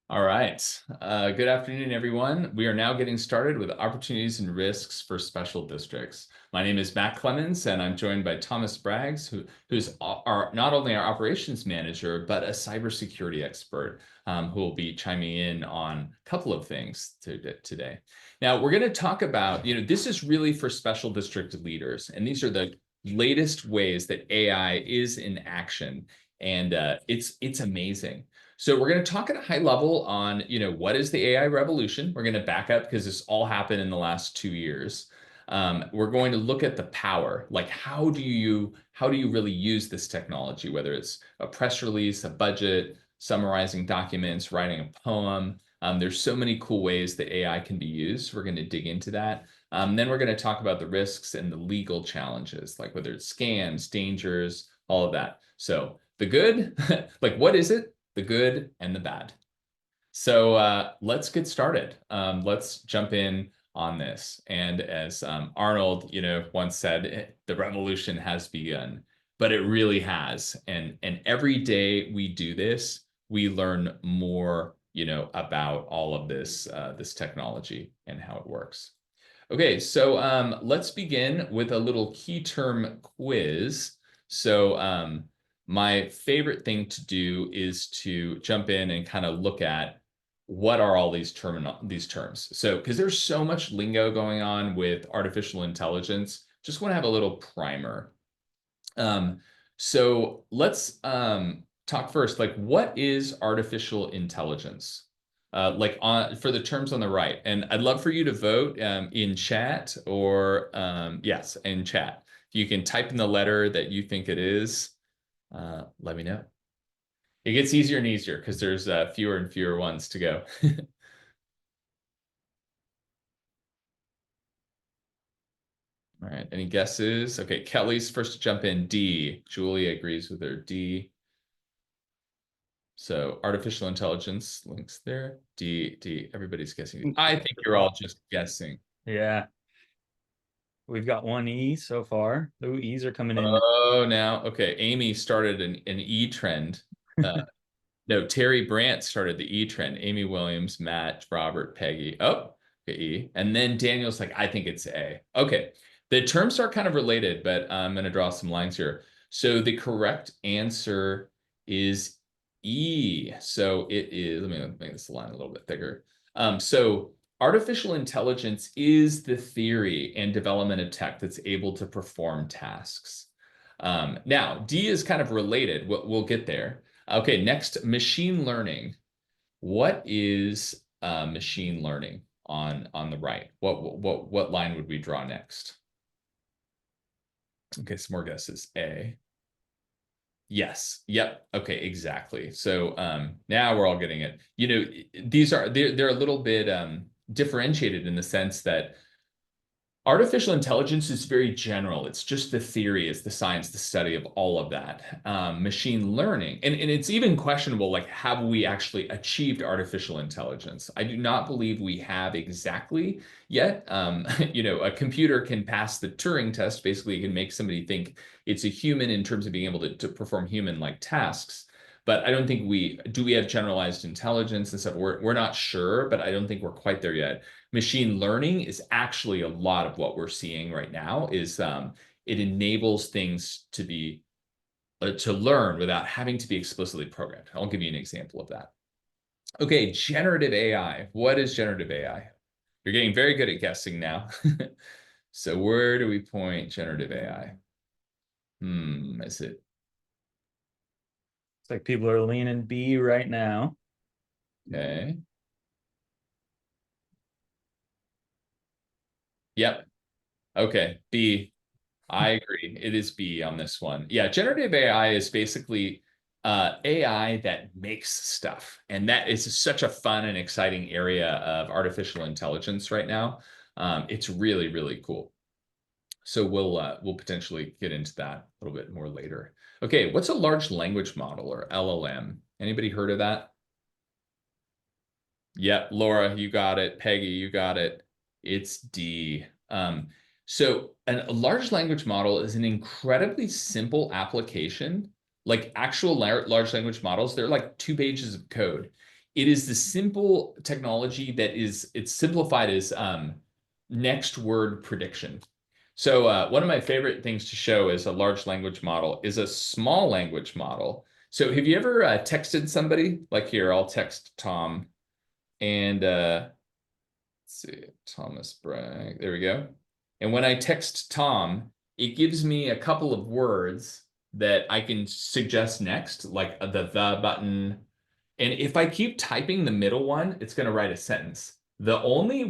All right. Good afternoon, everyone. We are now getting started with opportunities and risks for special districts. My name is Matt Clemens, and I'm joined by Thomas Braggs, who's not only our operations manager, but a cybersecurity expert who will be chiming in on a couple of things today. Now, we're going to talk about, this is really for special district leaders, and these are the latest ways that AI is in action, and it's amazing. So we're going to talk at a high level on, what is the AI revolution? We're going to back up because this all happened in the last 2 years. We're going to look at the power, like how do you really use this technology, whether it's a press release, a budget, summarizing documents, writing a poem. There's so many cool ways that AI can be used. We're going to dig into that. Then we're going to talk about the risks and the legal challenges, like whether it's scams, dangers, all of that. So the good, like what is it? The good and the bad. So let's get started. Let's jump in on this. And as Arnold, once said, the revolution has begun, but it really has. And every day we do this, we learn more, about all of this technology and how it works. Okay, so let's begin with a little key term quiz. So my favorite thing to do is to jump in and kind of look at what are all these terms. So because there's so much lingo going on with artificial intelligence, just want to have a little primer. So let's talk first, like what is artificial intelligence? For the terms on the right. And I'd love for you to vote in chat or yes, in chat. If you can type in the letter that you think it is, let me know. It gets easier and easier because there's fewer and fewer ones to go. All right, any guesses? Okay, Kelly's first to jump in, D. Julia agrees with her, D. So artificial intelligence links there. D. Everybody's guessing. I think you're all just guessing. Yeah. We've got one E so far. The E's are coming in. Oh, now, okay. Amy started an E trend. No, Terry Brandt started the E trend. Amy Williams, Matt, Robert, Peggy. Oh, okay, E. And then Daniel's like, I think it's A. Okay. The terms are kind of related, but I'm going to draw some lines here. So the correct answer is E. So it is, let me make this line a little bit thicker. So artificial intelligence is the theory and development of tech that's able to perform tasks. Now, D is kind of related. We'll get there. Okay, next, machine learning. What is machine learning on the right? What line would we draw next? Okay, some more guesses. A. Yes. Yep. Okay, exactly. So now we're all getting it. They're a little bit differentiated in the sense that artificial intelligence is very general. It's just the theory, it's the science, the study of all of that. Machine learning, and it's even questionable, like, have we actually achieved artificial intelligence? I do not believe we have exactly yet. A computer can pass the Turing test. Basically, it can make somebody think it's a human in terms of being able to perform human-like tasks. But I don't think we have generalized intelligence and stuff. We're not sure, but I don't think we're quite there yet. Machine learning is actually a lot of what we're seeing right now is it enables things to be to learn without having to be explicitly programmed. I'll give you an example of that. Okay, generative AI. What is generative AI? You're getting very good at guessing now. So where do we point generative AI? Is it? It's like people are leaning B right now. Okay. Yep. Okay. B. I agree. It is B on this one. Yeah, generative AI is basically AI that makes stuff. And that is such a fun and exciting area of artificial intelligence right now. It's really, really cool. So we'll potentially get into that a little bit more later. Okay, what's a large language model or LLM? Anybody heard of that? Yep, Laura, you got it. Peggy, you got it. It's D. So a large language model is an incredibly simple application. Like actual large language models, they're like 2 pages of code. It is the simple technology that it's simplified as next word prediction. So one of my favorite things to show as a large language model is a small language model. So have you ever texted somebody? Like here, I'll text Tom and let's see, Thomas Bragg. There we go. And when I text Tom, it gives me a couple of words that I can suggest next, like the button. And if I keep typing the middle one, it's going to write a sentence. The only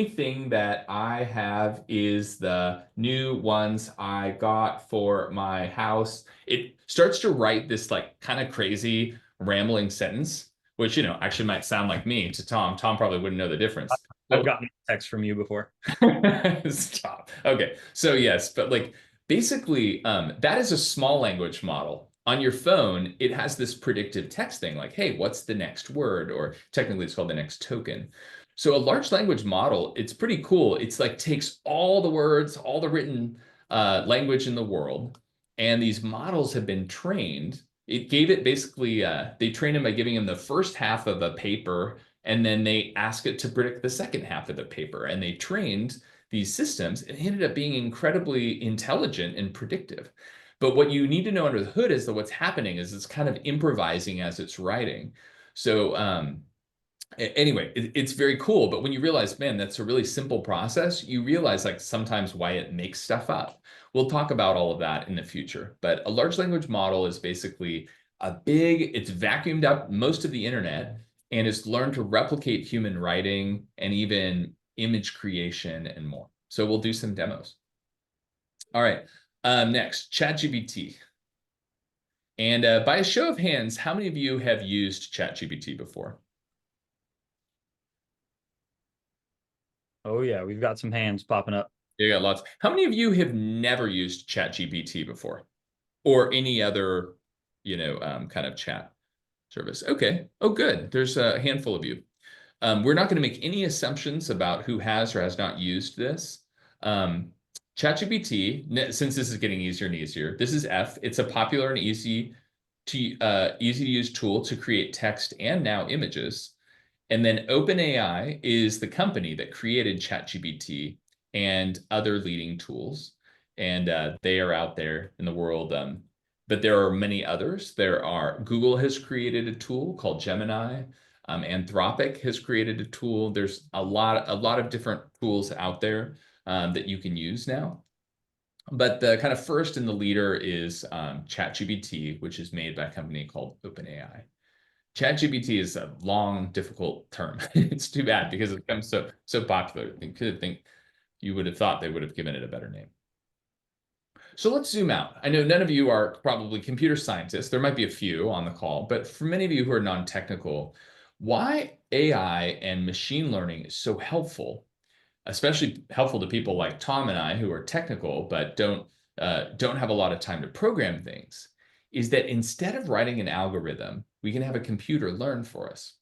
thing that I have is the new ones I got for my house. It starts to write this like kind of crazy rambling sentence, which, actually might sound like me to Tom. Tom probably wouldn't know the difference. I've But gotten a text from you before. stop. Okay. So yes, but like basically, that is a small language model. On your phone, it has this predictive text thing like, hey, what's the next word? Or technically it's called the next token. So a large language model, it's pretty cool. It's like takes all the words, all the written language in the world, and these models have been trained. It gave it basically, they trained him by giving him the first half of a paper, and then they ask it to predict the second half of the paper. And they trained these systems. It ended up being incredibly intelligent and predictive. But what you need to know under the hood is that what's happening is it's kind of improvising as it's writing. So anyway, it's very cool. But when you realize, man, that's a really simple process, you realize like sometimes why it makes stuff up. We'll talk about all of that in the future. But a large language model is basically it's vacuumed up most of the internet and it's learned to replicate human writing and even image creation and more. So we'll do some demos. All right. Next, ChatGPT. And by a show of hands, how many of you have used ChatGPT before? Oh yeah, we've got some hands popping up. You got lots. How many of you have never used ChatGPT before, or any other, kind of chat service? Okay. Oh, good. There's a handful of you. We're not going to make any assumptions about who has or has not used this. Um, ChatGPT, since this is getting easier and easier, this is F. It's a popular and easy to use tool to create text and now images. And then OpenAI is the company that created ChatGPT and other leading tools. And they are out there in the world. But there are many others. Google has created a tool called Gemini. Anthropic has created a tool. There's a lot of different tools out there that you can use now. But the kind of first in the leader is ChatGPT, which is made by a company called OpenAI. ChatGPT is a long, difficult term. It's too bad because it becomes so popular. You would have thought they would have given it a better name. So let's zoom out. I know none of you are probably computer scientists. There might be a few on the call, but for many of you who are non-technical, why AI and machine learning is so helpful, especially helpful to people like Tom and I who are technical but don't have a lot of time to program things, is that instead of writing an algorithm, we can have a computer learn for us.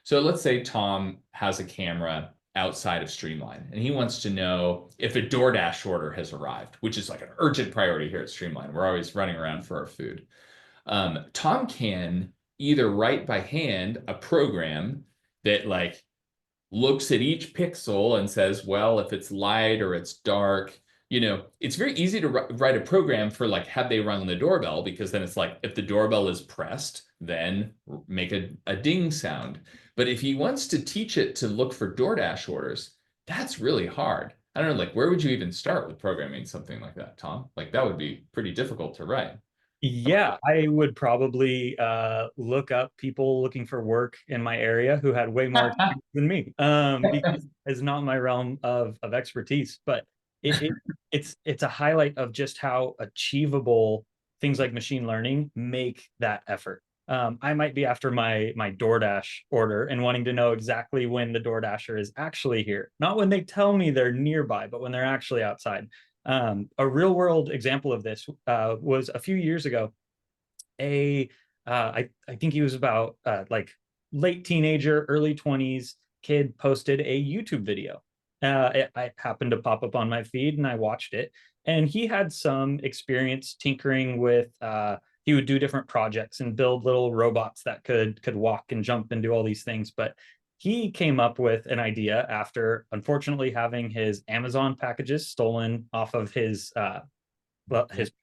So let's say Tom has a camera outside of Streamline, and he wants to know if a DoorDash order has arrived, which is like an urgent priority here at Streamline. We're always running around for our food. Tom can either write by hand a program that like looks at each pixel and says, well, if it's light or it's dark, it's very easy to write a program for like, have they rung the doorbell? Because then it's like, if the doorbell is pressed, then make a ding sound. But if he wants to teach it to look for DoorDash orders, that's really hard. I don't know, like, where would you even start with programming something like that, Tom? Like, that would be pretty difficult to write. Yeah, I would probably look up people looking for work in my area who had way more experience than me, because it's not my realm of expertise. But it's a highlight of just how achievable things like machine learning make that effort. I might be after my DoorDash order and wanting to know exactly when the DoorDasher is actually here, not when they tell me they're nearby, but when they're actually outside. A real world example of this was a few years ago. I think he was about like late teenager, early 20s kid posted a YouTube video. It happened to pop up on my feed and I watched it. And he had some experience tinkering with he would do different projects and build little robots that could walk and jump and do all these things. But he came up with an idea after, unfortunately, having his Amazon packages stolen off of his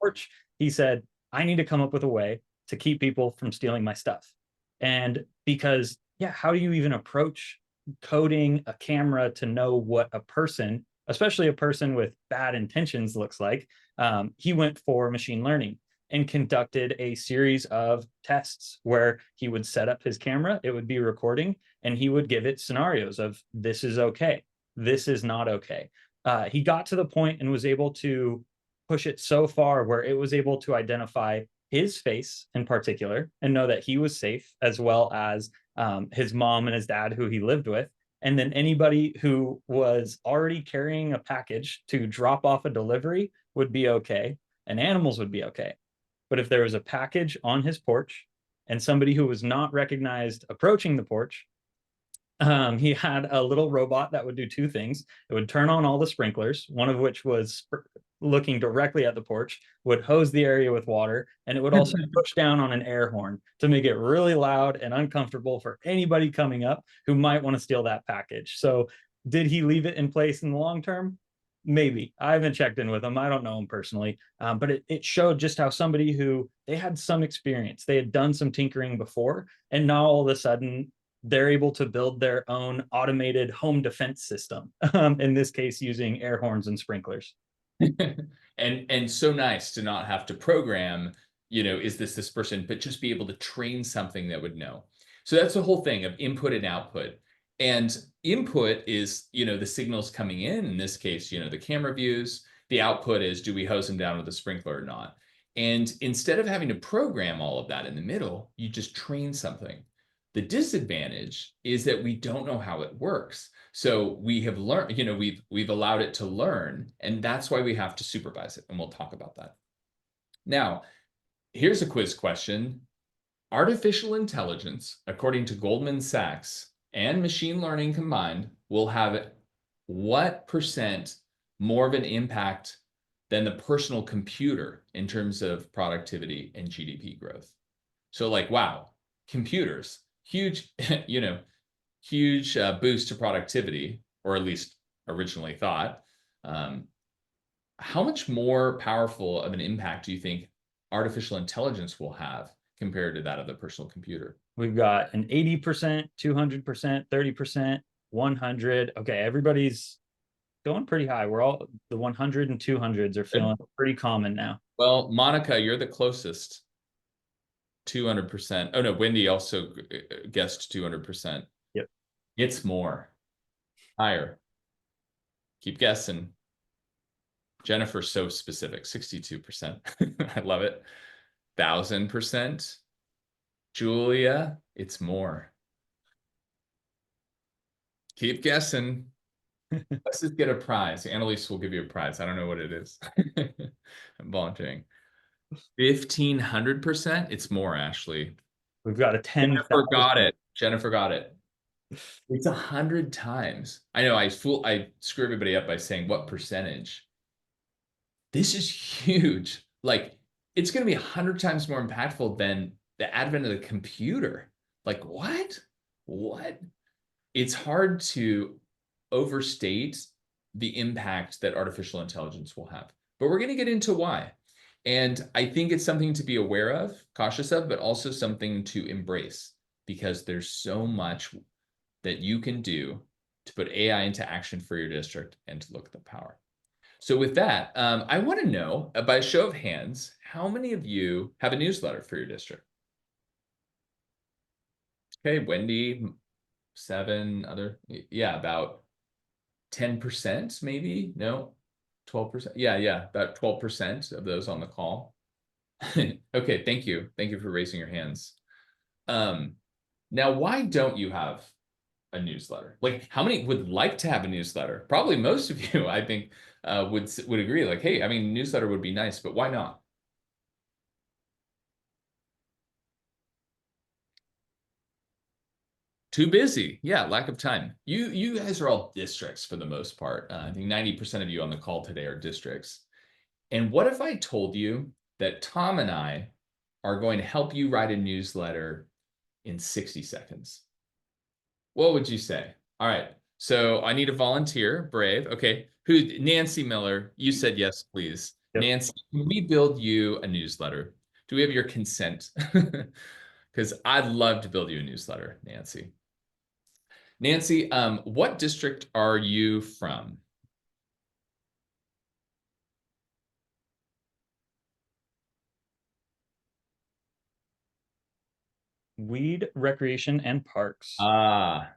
porch. He said, I need to come up with a way to keep people from stealing my stuff. And because, yeah, how do you even approach coding a camera to know what a person, especially a person with bad intentions, looks like? He went for machine learning and conducted a series of tests where he would set up his camera, it would be recording, and he would give it scenarios of this is okay, this is not okay. He got to the point and was able to push it so far where it was able to identify his face in particular and know that he was safe, as well as his mom and his dad, who he lived with. And then anybody who was already carrying a package to drop off a delivery would be okay, and animals would be okay. But if there was a package on his porch and somebody who was not recognized approaching the porch, he had a little robot that would do two things. It would turn on all the sprinklers, one of which was looking directly at the porch, would hose the area with water, and it would also push down on an air horn to make it really loud and uncomfortable for anybody coming up who might want to steal that package. So, did he leave it in place in the long term? Maybe. I haven't checked in with him. I don't know him personally. But it showed just how somebody who they had some experience, they had done some tinkering before, and now all of a sudden they're able to build their own automated home defense system, in this case, using air horns and sprinklers. And so nice to not have to program, is this person, but just be able to train something that would know. So that's the whole thing of input and output. And input is, the signals coming in this case, the camera views. The output is, do we hose them down with a sprinkler or not? And instead of having to program all of that in the middle, you just train something. The disadvantage is that we don't know how it works. So we have learned, we've allowed it to learn, and that's why we have to supervise it. And we'll talk about that. Now, here's a quiz question. Artificial intelligence, according to Goldman Sachs, and machine learning combined, will have what percent more of an impact than the personal computer in terms of productivity and GDP growth? So wow, computers, huge, huge boost to productivity, or at least originally thought. How much more powerful of an impact do you think artificial intelligence will have compared to that of the personal computer? We've got an 80%, 200%, 30%, 100. Okay, everybody's going pretty high. We're all the 100 and 200s are feeling pretty common now. Well, Monica, you're the closest. 200%. Oh no, Wendy also guessed 200%. Yep. It's more. Higher. Keep guessing. Jennifer's so specific, 62%. I love it. 1,000%. Julia, it's more. Keep guessing. Let's just get a prize. Annalise will give you a prize. I don't know what it is. I'm volunteering. 1,500%. It's more, Ashley. We've got a 10. Jennifer got it. Jennifer got it. It's 100 times. I know I screw everybody up by saying what percentage. This is huge. It's going to be 100 times more impactful than the advent of the computer. What? What? It's hard to overstate the impact that artificial intelligence will have. But we're going to get into why. And I think it's something to be aware of, cautious of, but also something to embrace, because there's so much that you can do to put AI into action for your district and to look at the power. So with that, I want to know, by a show of hands, how many of you have a newsletter for your district? Okay, Wendy, 7, yeah, about 10% maybe? No, 12%. Yeah, about 12% of those on the call. Okay, thank you. Thank you for raising your hands. Now, why don't you have a newsletter? How many would like to have a newsletter? Probably most of you, I think, would agree. Hey, newsletter would be nice, but why not? Too busy. Yeah, lack of time. You guys are all districts for the most part. I think 90% of you on the call today are districts. And what if I told you that Tom and I are going to help you write a newsletter in 60 seconds. What would you say? All right. So I need a volunteer, brave. Okay. Who? Nancy Miller. You said yes, please. Yep. Nancy, can we build you a newsletter? Do we have your consent? Because I'd love to build you a newsletter, Nancy. Nancy, what district are you from? Weed, recreation, and parks. Ah,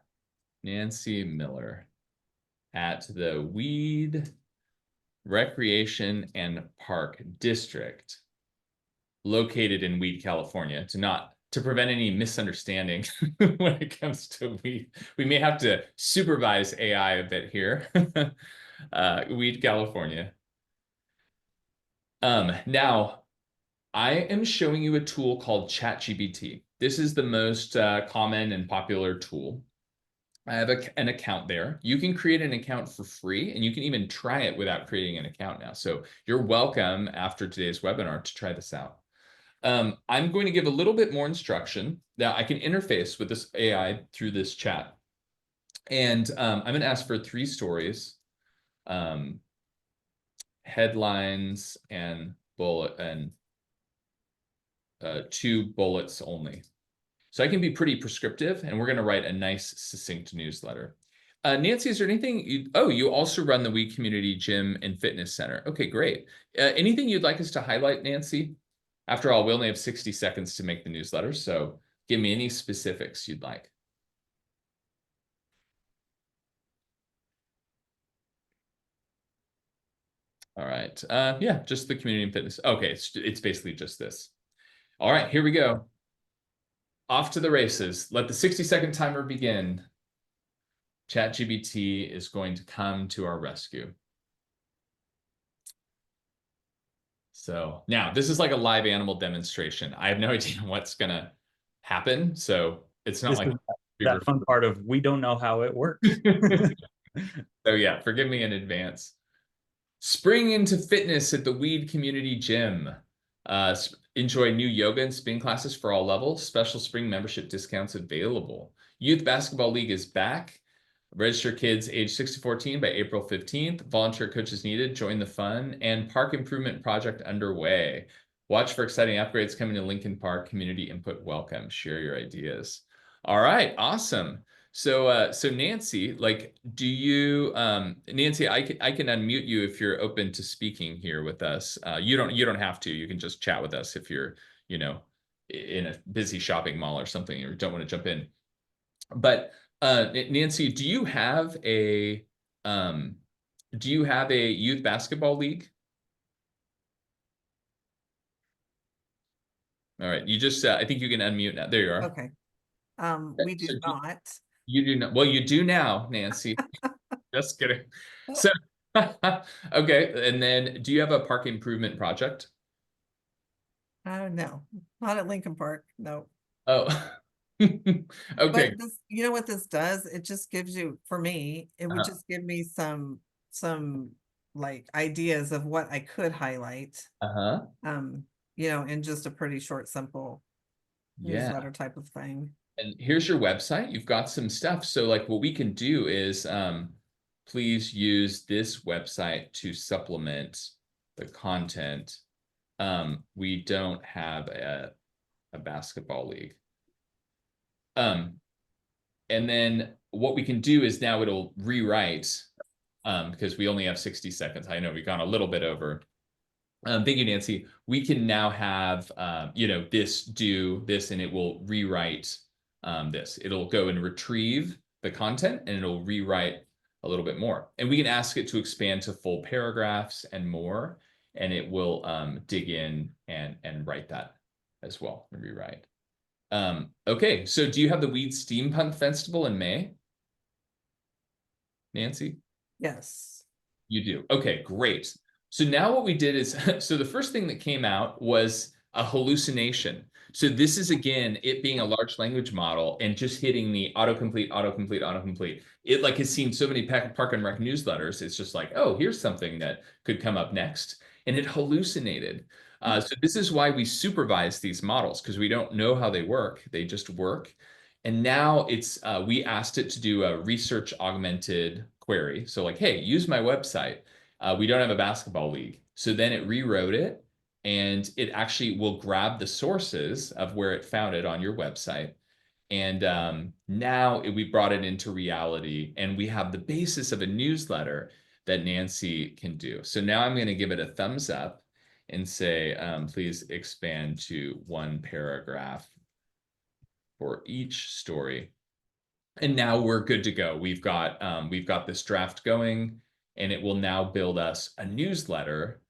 Nancy Miller at the Weed, Recreation, and Park District, located in Weed, California, to prevent any misunderstanding when it comes to weed. We may have to supervise AI a bit here. Weed, California. Now, I am showing you a tool called ChatGPT. This is the most common and popular tool. I have an account there. You can create an account for free, and you can even try it without creating an account now. So you're welcome after today's webinar to try this out. I'm going to give a little bit more instruction. Now I can interface with this AI through this chat. And I'm going to ask for 3 stories, headlines and 2 bullets only. So I can be pretty prescriptive, and we're going to write a nice, succinct newsletter. Nancy, is there anything you also run the Weed Community Gym and Fitness Center. Okay, great. Anything you'd like us to highlight, Nancy? After all, we only have 60 seconds to make the newsletter, so give me any specifics you'd like. All right. Yeah, just the community and fitness. Okay, it's basically just this. All right, here we go. Off to the races. Let the 60-second timer begin. ChatGPT is going to come to our rescue. So now this is like a live animal demonstration. I have no idea what's going to happen. So it's not This like is that fun part of we don't know how it works. So yeah, forgive me in advance. Spring into fitness at the Weed Community Gym. Enjoy new yoga and spin classes for all levels. Special spring membership discounts available. Youth Basketball League is back. Register kids age 6 to 14 by April 15th. Volunteer coaches needed. Join the fun. And park improvement project underway. Watch for exciting upgrades coming to Lincoln Park. Community input welcome. Share your ideas. All right, awesome. So Nancy, like, do you, Nancy, I can unmute you if you're open to speaking here with us. You don't have to. You can just chat with us if you're, in a busy shopping mall or something, or don't want to jump in. But Nancy, do you have a youth basketball league? All right, you just I think you can unmute now. There you are. Okay. We do So not. you do not. Well, you do now, Nancy. Just kidding. So, okay. And then do you have a park improvement project? No, not at Lincoln Park. No. Oh, okay. But this, you know what this does? It just gives you, for me, it would Uh-huh. just give me some like ideas of what I could highlight. Uh-huh. In just a pretty short, simple Yeah. newsletter type of thing. And here's your website. You've got some stuff. So like what we can do is please use this website to supplement the content. We don't have a basketball league. And then what we can do is now it'll rewrite because we only have 60 seconds. I know we've gone a little bit over. Thank you, Nancy. We can now have, this do this, and it will rewrite this. It'll go and retrieve the content, and it'll rewrite a little bit more. And we can ask it to expand to full paragraphs and more, and it will dig in and write that as well and rewrite. Okay, so do you have the Weed Steampunk Festival in May, Nancy? Yes. You do. Okay, great. So now what we did is, so the first thing that came out was a hallucination. So this is, again, it being a large language model and just hitting the autocomplete, autocomplete, autocomplete. It like has seen so many Park and Rec newsletters. It's just like, oh, here's something that could come up next. And it hallucinated. So this is why we supervise these models, because we don't know how they work. They just work. And now we asked it to do a research augmented query. So like, hey, use my website. We don't have a basketball league. So then it rewrote it, and it actually will grab the sources of where it found it on your website. And now we brought it into reality, and we have the basis of a newsletter that Nancy can do. So now I'm going to give it a thumbs up and say, please expand to one paragraph for each story. And now we're good to go. We've got this draft going, and it will now build us a newsletter.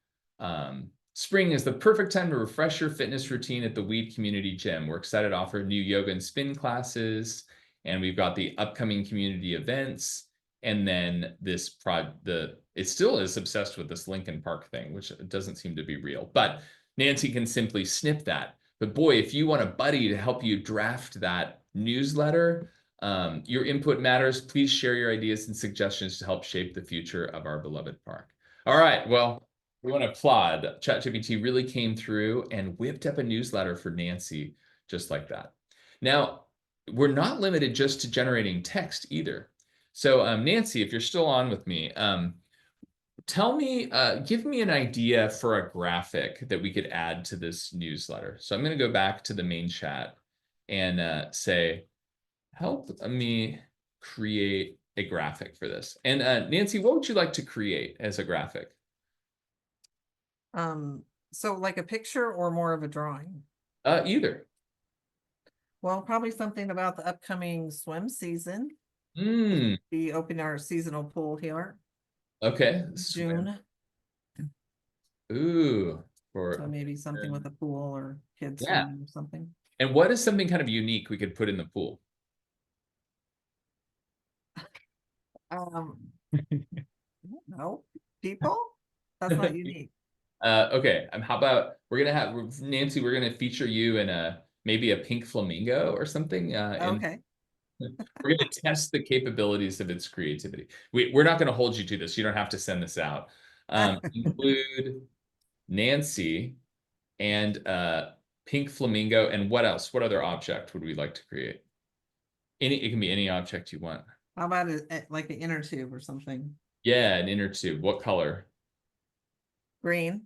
Spring is the perfect time to refresh your fitness routine at the Weed Community Gym. We're excited to offer new yoga and spin classes, and we've got the upcoming community events. And then it still is obsessed with this Lincoln Park thing, which doesn't seem to be real. But Nancy can simply snip that. But boy, if you want a buddy to help you draft that newsletter, your input matters. Please share your ideas and suggestions to help shape the future of our beloved park. All right, well, we want to applaud. ChatGPT really came through and whipped up a newsletter for Nancy just like that. Now, we're not limited just to generating text either. So Nancy, if you're still on with me, give me an idea for a graphic that we could add to this newsletter. So I'm going to go back to the main chat and say, help me create a graphic for this. And Nancy, what would you like to create as a graphic? So like a picture or more of a drawing? Either. Well, probably something about the upcoming swim season. Mm, We open our seasonal pool here, okay. June. Ooh. So maybe something with a pool or kids Yeah. swimming or something. And what is something kind of unique we could put in the pool? No, people? That's not unique. Okay. How about we're gonna have Nancy? We're gonna feature you in maybe a pink flamingo or something. Okay. We're gonna test the capabilities of its creativity. We're not gonna hold you to this. You don't have to send this out. Include Nancy and pink flamingo, and what else? What other object would we like to create? It can be any object you want. How about like an inner tube or something? Yeah, an inner tube. What color? Green.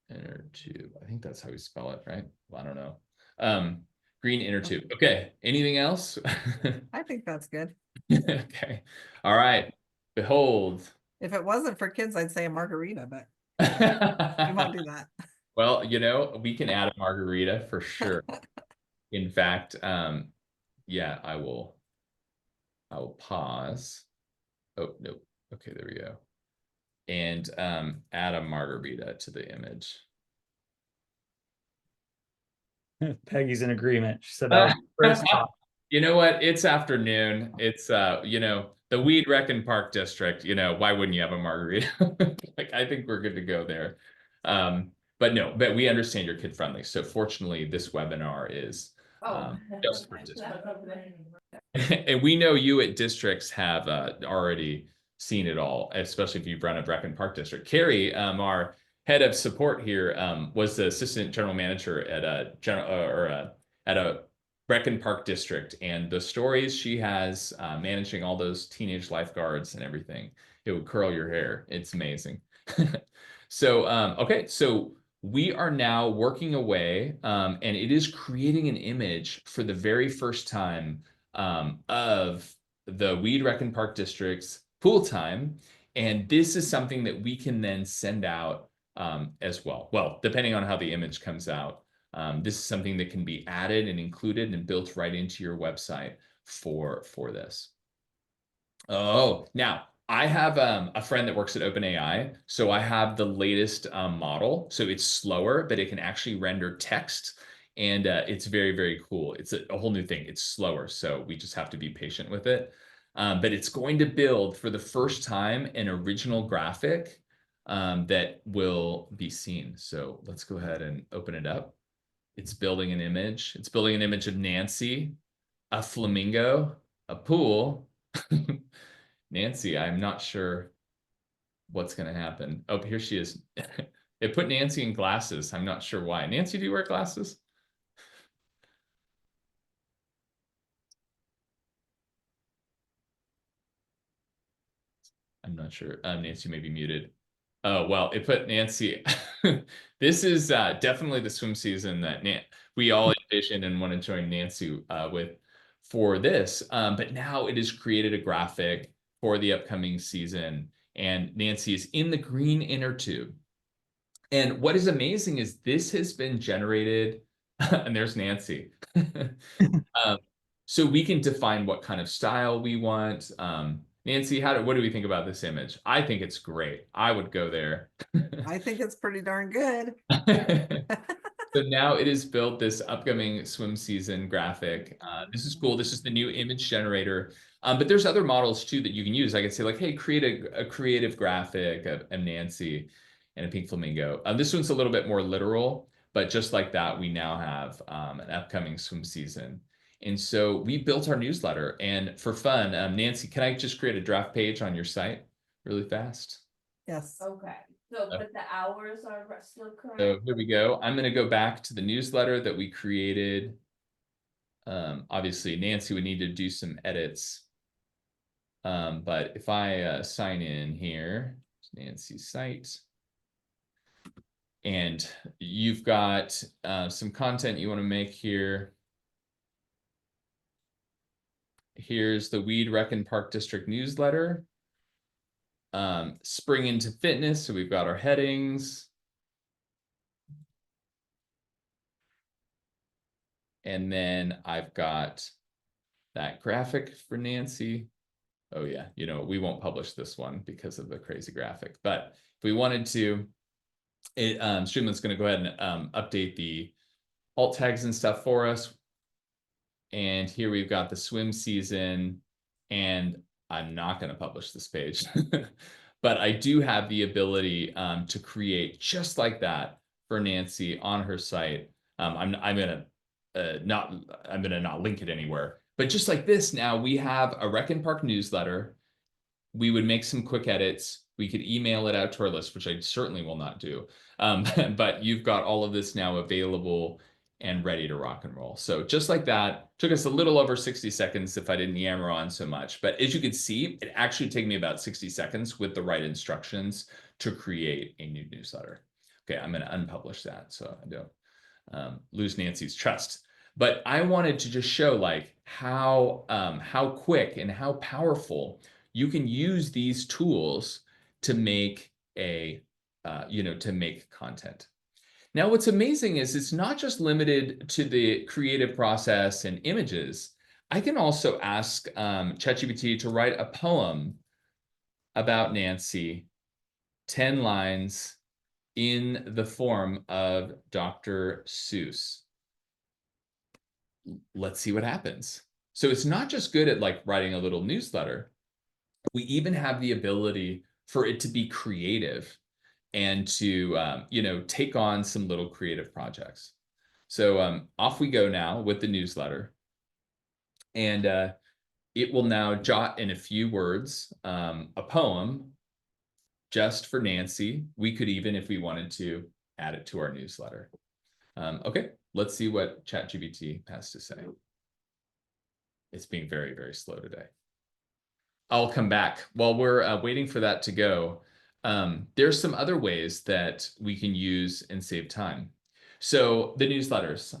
Inner tube. I think that's how we spell it, right? Well, I don't know. Green inner tube. Okay. Anything else? I think that's good. Okay. All right. Behold. If it wasn't for kids, I'd say a margarita, but we won't do that. Well, we can add a margarita for sure. In fact, yeah, I will pause. Oh, no. Okay, there we go. And add a margarita to the image. Peggy's in agreement. She said that was the first thought. You know what? It's afternoon. It's the Weed Recon Park District. Why wouldn't you have a margarita? Like, I think we're good to go there. But we understand you're kid friendly. So fortunately, this webinar is just for district. And we know you at districts have already seen it all, especially if you've run a Recon Park District. Carrie, our head of support here, was the assistant general manager at a Recon Park District, and the stories she has managing all those teenage lifeguards and everything, it would curl your hair. It's amazing. So, okay, so we are now working away, and it is creating an image for the very first time of the Weed Recon Park District's pool time. And this is something that we can then send out as well. Well, depending on how the image comes out. This is something that can be added and included and built right into your website for this. Oh, now I have a friend that works at OpenAI, so I have the latest model. So it's slower, but it can actually render text, and it's very, very cool. It's a whole new thing. It's slower, so we just have to be patient with it. But it's going to build for the first time an original graphic that will be seen. So let's go ahead and open it up. It's building an image. It's building an image of Nancy, a flamingo, a pool. Nancy, I'm not sure. what's going to happen. Oh, here she is. It put Nancy in glasses. I'm not sure why. Nancy, do you wear glasses? I'm not sure. Nancy may be muted. Oh, well, it put Nancy. This is definitely the swim season that we all envisioned and want to join Nancy with for this. But now it has created a graphic for the upcoming season, and Nancy is in the green inner tube. And what is amazing is this has been generated, and there's Nancy. Um, so we can define what kind of style we want. Nancy, what do we think about this image? I think it's great. I would go there. I think it's pretty darn good. So now it has built this upcoming swim season graphic. This is cool. This is the new image generator. But there's other models too that you can use. I could say like, hey, create a creative graphic of Nancy and a pink flamingo. This one's a little bit more literal, but just like that, we now have an upcoming swim season. And so we built our newsletter. And for fun, Nancy, can I just create a draft page on your site really fast? Yes. Okay, so, but the hours are still correct? So here we go. I'm going to go back to the newsletter that we created. Obviously, Nancy would need to do some edits. But if I sign in here, Nancy's site, and you've got some content you want to make here. Here's the Weed Rec and Park District newsletter. Spring into fitness. So we've got our headings. And then I've got that graphic for Nancy. Oh yeah, we won't publish this one because of the crazy graphic. But if we wanted to, Streamlin's going to go ahead and update the alt tags and stuff for us. And here we've got the swim season, and I'm not going to publish this page, but I do have the ability to create just like that for Nancy on her site. I'm gonna not link it anywhere, but just like this, now we have a Rec and Park newsletter. We would make some quick edits. We could email it out to our list, which I certainly will not do. But you've got all of this now available and ready to rock and roll. So just like that, took us a little over 60 seconds if I didn't yammer on so much. But as you can see, it actually took me about 60 seconds with the right instructions to create a new newsletter. Okay, I'm going to unpublish that so I don't lose Nancy's trust. But I wanted to just show like how quick and how powerful you can use these tools to make to make content. Now, what's amazing is it's not just limited to the creative process and images. I can also ask ChatGPT to write a poem about Nancy, 10 lines in the form of Dr. Seuss. Let's see what happens. So it's not just good at like writing a little newsletter. We even have the ability for it to be creative and to take on some little creative projects. So off we go now with the newsletter, and it will now jot in a few words a poem just for Nancy. We could even, if we wanted to, add it to our newsletter. Okay, let's see what ChatGPT has to say. It's being very, very slow today. I'll come back. While we're waiting for that to go, there's some other ways that we can use and save time. So the newsletters,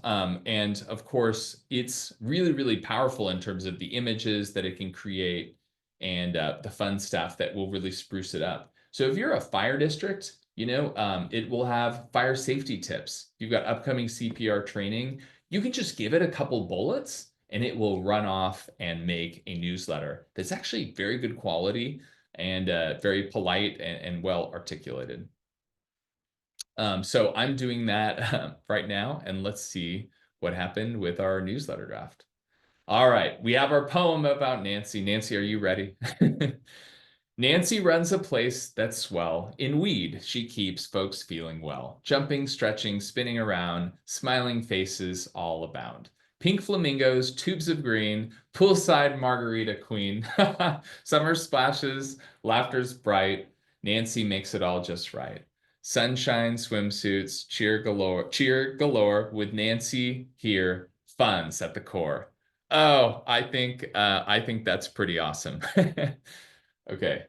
and of course, it's really, really powerful in terms of the images that it can create and the fun stuff that will really spruce it up. So if you're a fire district, it will have fire safety tips. You've got upcoming CPR training. You can just give it a couple bullets and it will run off and make a newsletter that's actually very good quality and very polite and well articulated. So I'm doing that right now, and let's see what happened with our newsletter draft. All right, we have our poem about Nancy. Nancy, are you ready? Nancy runs a place that's swell. In weed, she keeps folks feeling well. Jumping, stretching, spinning around, smiling faces all abound. Pink flamingos, tubes of green, poolside margarita queen. Summer splashes, laughter's bright. Nancy makes it all just right. Sunshine swimsuits, cheer galore with Nancy here, fun's at the core. Oh, I think that's pretty awesome. Okay.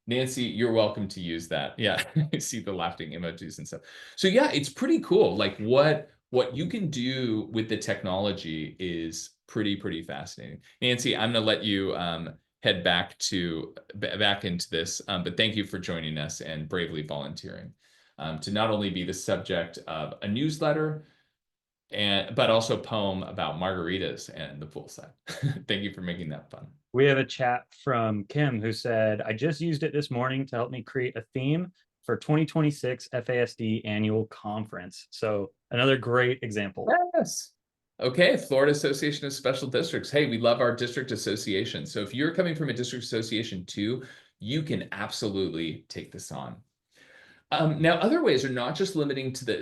Nancy, you're welcome to use that. Yeah, I see the laughing emojis and stuff. So yeah, it's pretty cool. Like what you can do with the technology is pretty fascinating. Nancy, I'm gonna let you head back into this, but thank you for joining us and bravely volunteering to not only be the subject of a newsletter but also a poem about margaritas and the poolside. Thank you for making that fun. We have a chat from Kim who said, I just used it this morning to help me create a theme for 2026 FASD annual conference. So another great example. Yes. Okay, Florida Association of Special Districts. Hey, we love our district association. So if you're coming from a district association too, you can absolutely take this on. Now, other ways are not just limited to the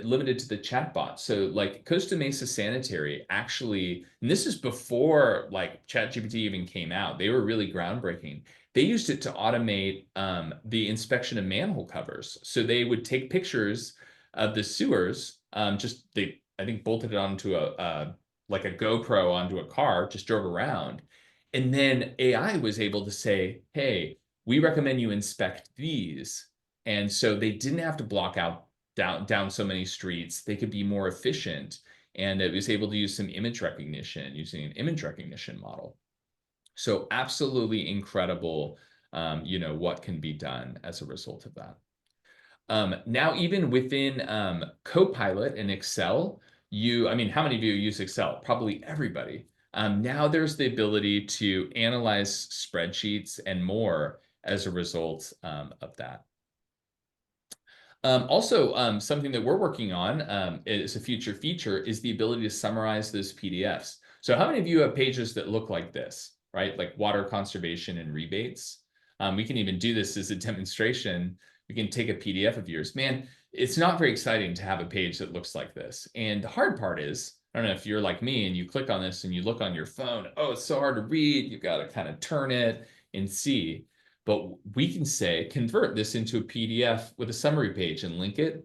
chatbot. So, like Costa Mesa Sanitary, actually, and this is before like ChatGPT even came out. They were really groundbreaking. They used it to automate the inspection of manhole covers. So they would take pictures of the sewers. I think bolted it onto a like a GoPro onto a car, just drove around, and then AI was able to say, "Hey, we recommend you inspect these." And so they didn't have to block out down so many streets. They could be more efficient. And it was able to use some image recognition using an image recognition model. So absolutely incredible, what can be done as a result of that. Now, even within Copilot and Excel, how many of you use Excel? Probably everybody. Now there's the ability to analyze spreadsheets and more as a result of that. Also, something that we're working on as a future feature is the ability to summarize those PDFs. So how many of you have pages that look like this, right? Like water conservation and rebates. We can even do this as a demonstration. We can take a PDF of yours. Man, it's not very exciting to have a page that looks like this. And the hard part is, I don't know if you're like me and you click on this and you look on your phone, oh, it's so hard to read. You've got to kind of turn it and see. But we can say, convert this into a PDF with a summary page and link it.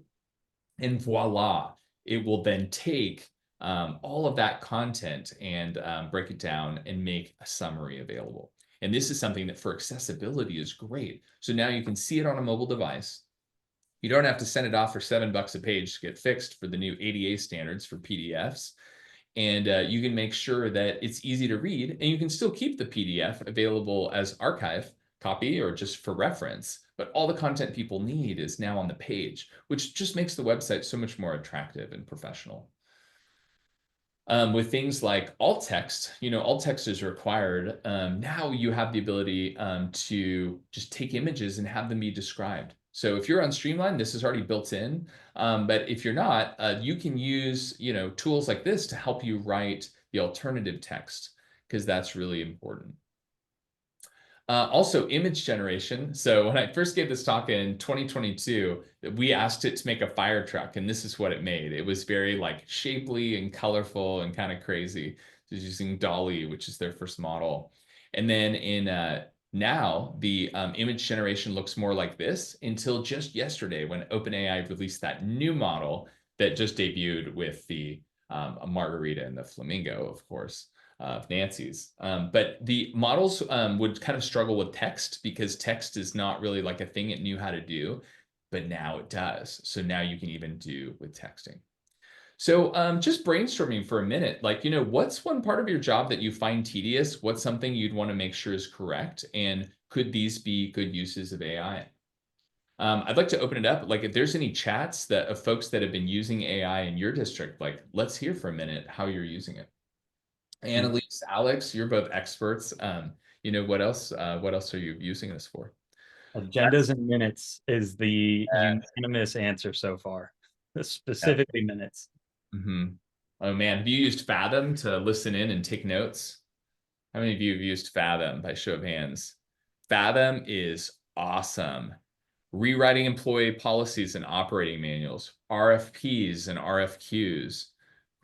And voila, it will then take all of that content and break it down and make a summary available. And this is something that for accessibility is great. So now you can see it on a mobile device. You don't have to send it off for $7 a page to get fixed for the new ADA standards for PDFs. And you can make sure that it's easy to read, and you can still keep the PDF available as archive copy or just for reference. But all the content people need is now on the page, which just makes the website so much more attractive and professional. With things like alt text, alt text is required. Now you have the ability to just take images and have them be described. So if you're on Streamline, this is already built in. But if you're not, you can use tools like this to help you write the alternative text, because that's really important. Also, image generation. So when I first gave this talk in 2022, we asked it to make a fire truck, and this is what it made. It was very like shapely and colorful and kind of crazy. It was using Dolly, which is their first model. And then in now, the image generation looks more like this until just yesterday when OpenAI released that new model that just debuted with the margarita and the flamingo, of course. Of Nancy's. But the models would kind of struggle with text because text is not really like a thing it knew how to do, but now it does. So now you can even do with texting. So just brainstorming for a minute, like, what's one part of your job that you find tedious? What's something you'd want to make sure is correct? And could these be good uses of AI? I'd like to open it up. Like if there's any chats of folks that have been using AI in your district, like let's hear for a minute how you're using it. Annalise, Alex, you're both experts. What else are you using this for? Agendas and minutes is the unanimous answer so far, specifically minutes. Oh man, have you used Fathom to listen in and take notes? How many of you have used Fathom by show of hands? Fathom is awesome. Rewriting employee policies and operating manuals, RFPs and RFQs,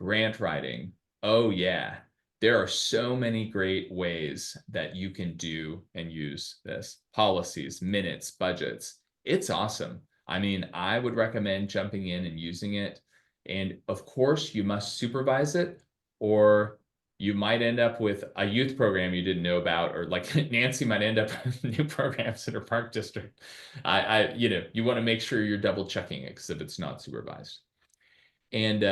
grant writing. Oh yeah. There are so many great ways that you can do and use this. Policies, minutes, budgets. It's awesome. I mean, I would recommend jumping in and using it. And of course, you must supervise it, or you might end up with a youth program you didn't know about, or like Nancy might end up with new programs in her park district. You want to make sure you're double checking it, because if it's not supervised. And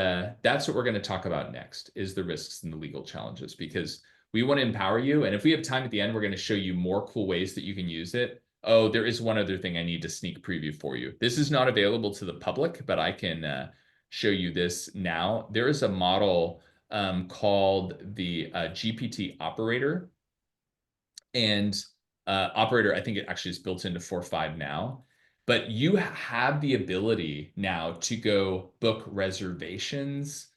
that's what we're going to talk about next, is the risks and the legal challenges, because we want to empower you. And if we have time at the end, we're going to show you more cool ways that you can use it. Oh, there is one other thing I need to sneak preview for you. This is not available to the public, but I can show you this now. There is a model called the GPT operator. And operator, I think it actually is built into 4.5 now. But you have the ability now to go book reservations,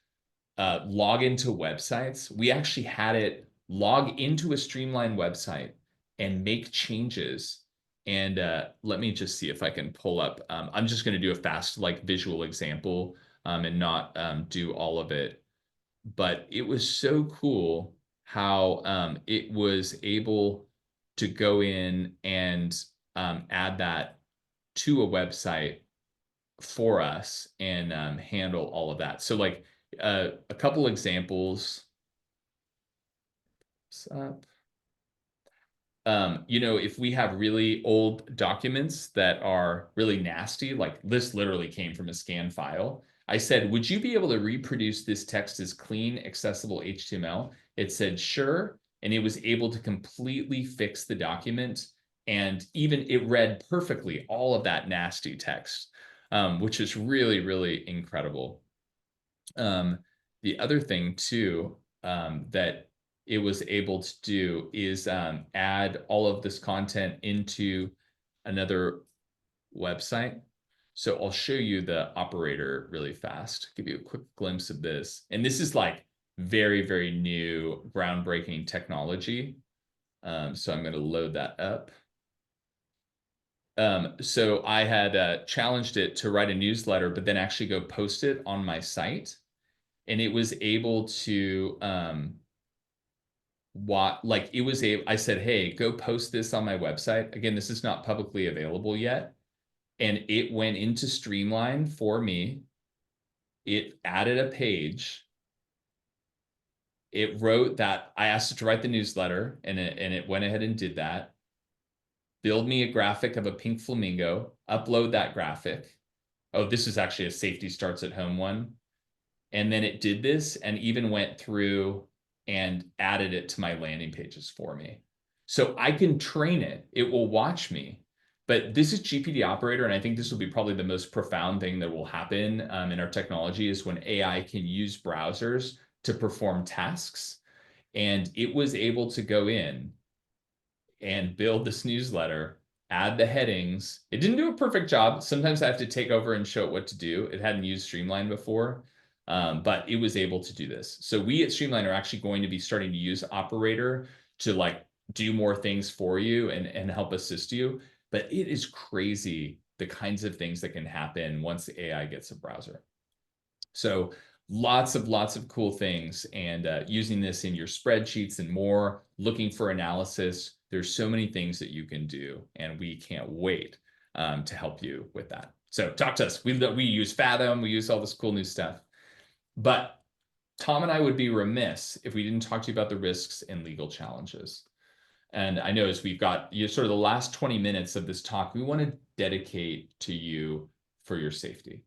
log into websites. We actually had it log into a Streamline website and make changes. And let me just see if I can pull up. I'm just going to do a fast visual example and not do all of it. But it was so cool how it was able to go in and add that to a website for us and handle all of that. So a couple examples. If we have really old documents that are really nasty, like this literally came from a scan file. I said, would you be able to reproduce this text as clean, accessible HTML? It said, sure. And it was able to completely fix the document. And even it read perfectly all of that nasty text, which is really, really incredible. The other thing too, that it was able to do is add all of this content into another website. So I'll show you the operator really fast, give you a quick glimpse of this. And this is like very, very new, groundbreaking technology. So I'm going to load that up. So I had challenged it to write a newsletter, but then actually go post it on my site. And it was able to I said, hey, go post this on my website. Again, this is not publicly available yet. And it went into Streamline for me. It added a page. It wrote that I asked it to write the newsletter, and it went ahead and did that. Build me a graphic of a pink flamingo, upload that graphic. Oh, this is actually a safety starts at home one. And then it did this and even went through and added it to my landing pages for me. So I can train it. It will watch me. But this is GPT operator, and I think this will be probably the most profound thing that will happen in our technology is when AI can use browsers to perform tasks. And it was able to go in and build this newsletter, add the headings. It didn't do a perfect job. Sometimes I have to take over and show it what to do. It hadn't used Streamline before. But it was able to do this. So we at Streamline are actually going to be starting to use Operator to do more things for you and help assist you. But it is crazy the kinds of things that can happen once the AI gets a browser. So lots of cool things, and using this in your spreadsheets and more, looking for analysis. There's so many things that you can do, and we can't wait to help you with that. So talk to us. We use Fathom. We use all this cool new stuff. But Tom and I would be remiss if we didn't talk to you about the risks and legal challenges. And I know as we've got sort of the last 20 minutes of this talk, we want to dedicate to you for your safety.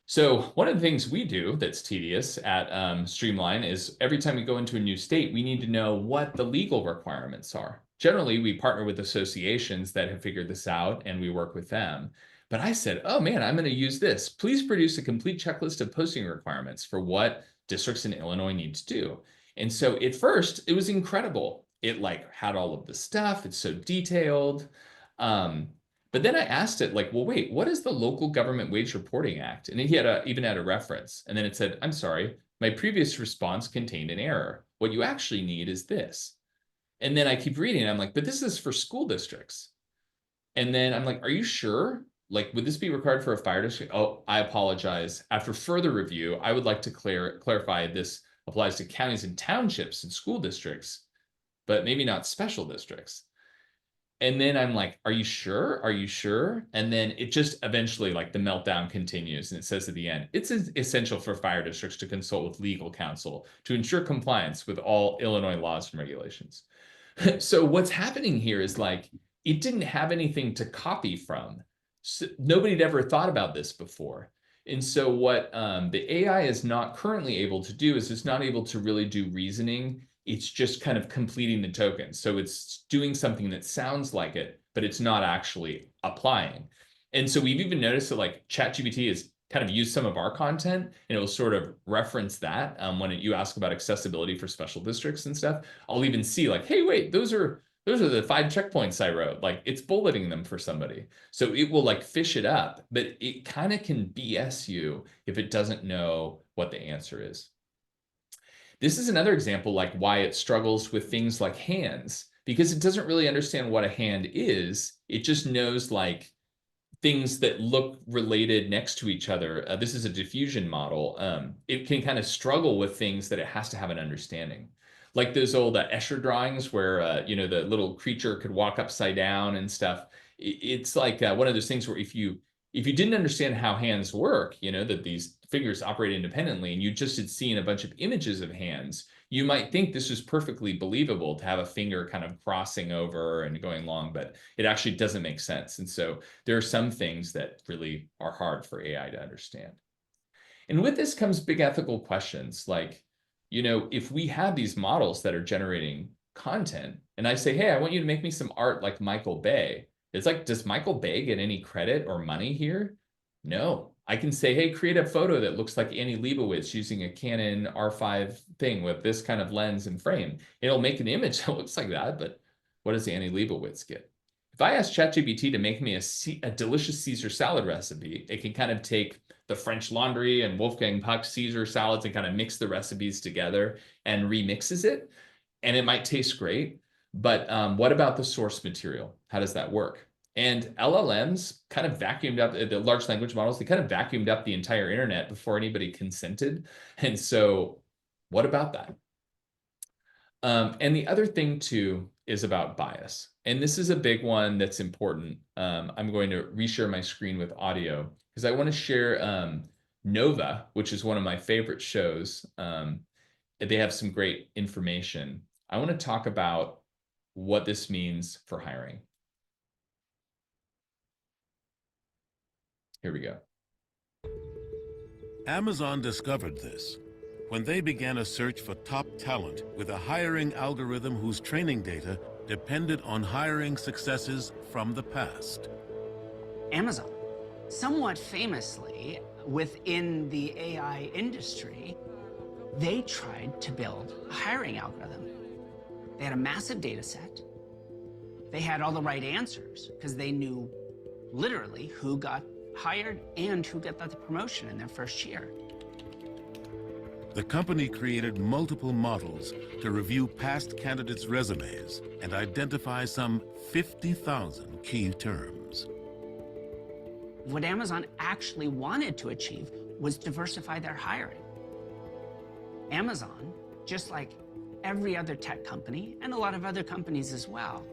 So one of the things we do that's tedious at Streamline is every time we go into a new state, we need to know what the legal requirements are. Generally, we partner with associations that have figured this out, and we work with them. But I said, oh man, I'm going to use this. Please produce a complete checklist of posting requirements for what districts in Illinois need to do. And so at first, it was incredible. It had all of the stuff. It's so detailed. But then I asked it well, wait, what is the Local Government Wage Reporting Act? And he even had a reference. And then it said, I'm sorry, my previous response contained an error. What you actually need is this. And then I keep reading, and I'm like, but this is for school districts. And then I'm like, are you sure? Would this be required for a fire district? Oh, I apologize. After further review, I would like to clarify this applies to counties and townships and school districts, but maybe not special districts. And then I'm like, are you sure? Are you sure? And then it just eventually, like, the meltdown continues. And it says at the end, it's essential for fire districts to consult with legal counsel to ensure compliance with all Illinois laws and regulations. So what's happening here is, like, it didn't have anything to copy from. So nobody had ever thought about this before. And so what the AI is not currently able to do is it's not able to really do reasoning. It's just kind of completing the token. So it's doing something that sounds like it, but it's not actually applying. And so we've even noticed that, like, ChatGPT has kind of used some of our content, and it will sort of reference that when you ask about accessibility for special districts and stuff. I'll even see, like, hey, wait, those are the 5 checkpoints I wrote. Like, it's bulleting them for somebody. So it will, like, fish it up, but it kind of can BS you if it doesn't know what the answer is. This is another example, like, why it struggles with things like hands, because it doesn't really understand what a hand is. It just knows, like, things that look related next to each other. This is a diffusion model. It can kind of struggle with things that it has to have an understanding. Like those old Escher drawings where, you know, the little creature could walk upside down and stuff. It's like one of those things where if you didn't understand how hands work, you know, that these figures operate independently, and you just had seen a bunch of images of hands, you might think this is perfectly believable to have a finger kind of crossing over and going long, but it actually doesn't make sense. And so there are some things that really are hard for AI to understand. And with this comes big ethical questions like, you know, if we have these models that are generating content, and I say, hey, I want you to make me some art like Michael Bay. It's like, does Michael Bay get any credit or money here? No. I can say, hey, create a photo that looks like Annie Leibovitz using a Canon R5 thing with this kind of lens and frame. It'll make an image that looks like that, but what does Annie Leibovitz get? If I ask ChatGPT to make me a delicious Caesar salad recipe, it can kind of take the French Laundry and Wolfgang Puck Caesar salads and kind of mix the recipes together and remixes it. And it might taste great. But what about the source material? How does that work? And LLMs kind of vacuumed up, the large language models, they kind of vacuumed up the entire internet before anybody consented. And so what about that? And the other thing too is about bias. And this is a big one that's important. I'm going to reshare my screen with audio because I want to share Nova, which is one of my favorite shows. They have some great information. I want to talk about what this means for hiring. Here we go. Amazon discovered this when they began a search for top talent with a hiring algorithm whose training data depended on hiring successes from the past. Amazon, somewhat famously within the AI industry, they tried to build a hiring algorithm. They had a massive data set. They had all the right answers because they knew literally who got hired and who got the promotion in their first year. The company created multiple models to review past candidates' resumes and identify some 50,000 key terms. What Amazon actually wanted to achieve was diversify their hiring. Amazon, just like every other tech company and a lot of other companies as well,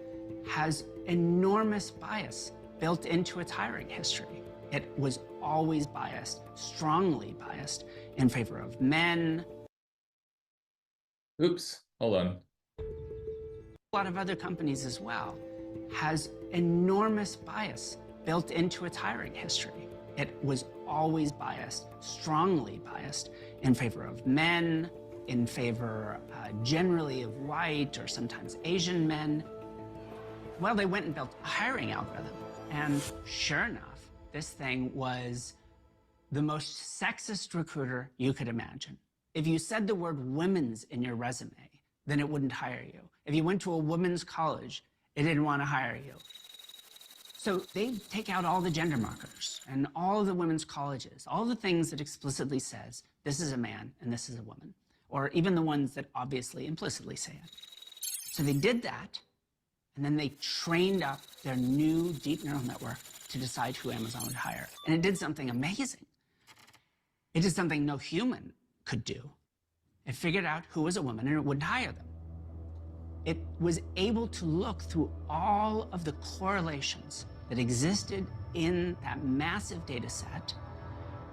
has enormous bias built into its hiring history. It was always biased, strongly biased, in favor of men. Oops, hold on. A lot of other companies as well has enormous bias built into its hiring history. It was always biased, strongly biased, in favor of men, in favor generally of white or sometimes Asian men. Well, they went and built a hiring algorithm, and sure enough, this thing was the most sexist recruiter you could imagine. If you said the word women's in your resume, then it wouldn't hire you. If you went to a women's college, it didn't want to hire you. So they take out all the gender markers and all the women's colleges, all the things that explicitly says this is a man and this is a woman, or even the ones that obviously implicitly say it. So they did that, and then they trained up their new deep neural network to decide who Amazon would hire. And it did something amazing. It did something no human could do. It figured out who was a woman and it wouldn't hire them. It was able to look through all of the correlations that existed in that massive data set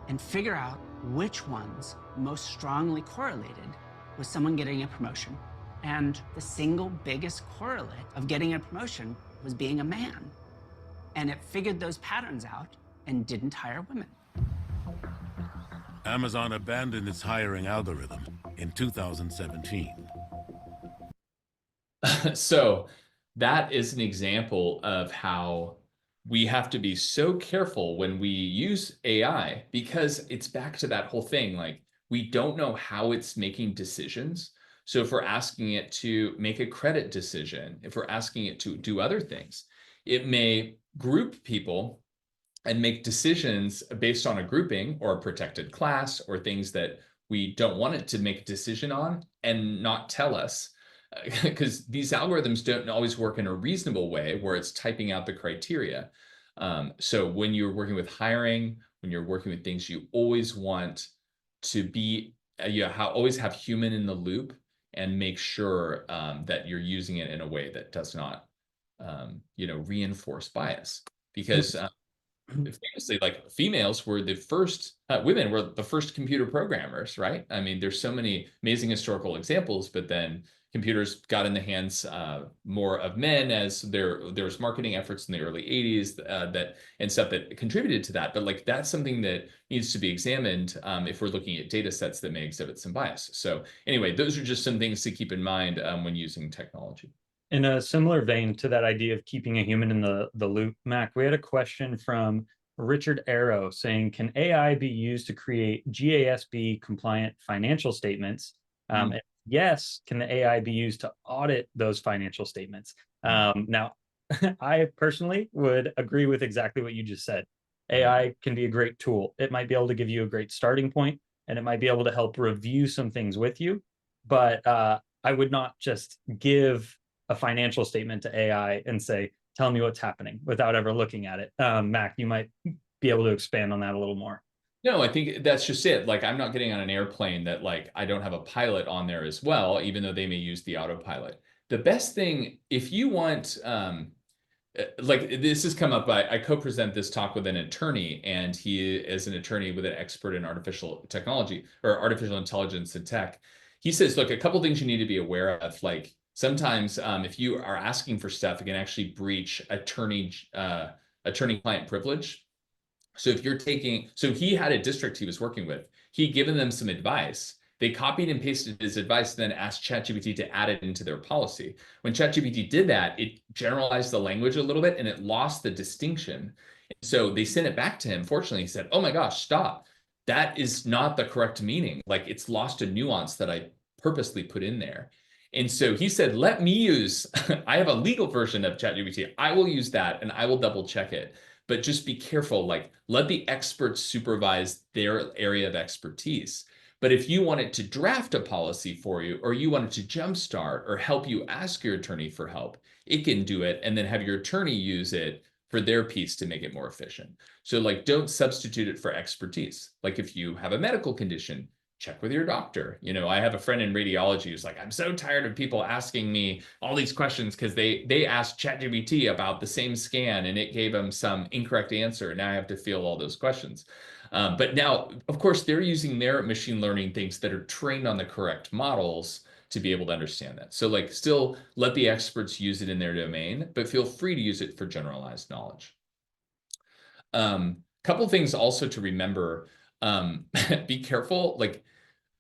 and figure out which ones most strongly correlated with someone getting a promotion. And the single biggest correlate of getting a promotion was being a man. And it figured those patterns out and didn't hire women. Amazon abandoned its hiring algorithm in 2017. So that is an example of how we have to be so careful when we use AI, because it's back to that whole thing. Like, we don't know how it's making decisions. So if we're asking it to make a credit decision, if we're asking it to do other things, it may group people and make decisions based on a grouping or a protected class or things that we don't want it to make a decision on and not tell us. Because these algorithms don't always work in a reasonable way where it's typing out the criteria. So when you're working with hiring, when you're working with things, you always want to be, always have human in the loop and make sure that you're using it in a way that does not, reinforce bias. Because famously, like, females were the first, women were the first computer programmers, right? I mean, there's so many amazing historical examples, but then computers got in the hands more of men as there was marketing efforts in the early 80s that and stuff that contributed to that. But like, that's something that needs to be examined if we're looking at data sets that may exhibit some bias. So anyway, those are just some things to keep in mind when using technology. In a similar vein to that idea of keeping a human in the loop, Mac, we had a question from Richard Arrow saying, can AI be used to create GASB compliant financial statements? And yes, can the AI be used to audit those financial statements? Now, I personally would agree with exactly what you just said. AI can be a great tool. It might be able to give you a great starting point, and it might be able to help review some things with you. But I would not just give a financial statement to AI and say, tell me what's happening, without ever looking at it. Mac, you might be able to expand on that a little more. No, I think that's just it. Like, I'm not getting on an airplane that, like, I don't have a pilot on there as well, even though they may use the autopilot. The best thing, if you want, like, this has come up, I co-present this talk with an attorney, and he is an attorney with an expert in artificial technology or artificial intelligence and tech. He says, look, a couple things you need to be aware of. Like, sometimes if you are asking for stuff, it can actually breach attorney-client privilege. So if you're taking, so he had a district he was working with, he'd given them some advice. They copied and pasted his advice, then asked ChatGPT to add it into their policy. When ChatGPT did that, it generalized the language a little bit and it lost the distinction. So they sent it back to him. Fortunately, he said, oh my gosh, stop. That is not the correct meaning. Like, it's lost a nuance that I purposely put in there. And so he said, let me use, I have a legal version of ChatGPT. I will use that and I will double check it. But just be careful, like, let the experts supervise their area of expertise. But if you want it to draft a policy for you, or you want it to jumpstart or help you ask your attorney for help, it can do it and then have your attorney use it for their piece to make it more efficient. So, like, don't substitute it for expertise. Like, if you have a medical condition, check with your doctor. I have a friend in radiology who's like, I'm so tired of people asking me all these questions because they asked ChatGPT about the same scan and it gave them some incorrect answer. And now I have to field all those questions. But now, of course, they're using their machine learning things that are trained on the correct models to be able to understand that. So, like, still let the experts use it in their domain, but feel free to use it for generalized knowledge. Couple things also to remember. Be careful. Like,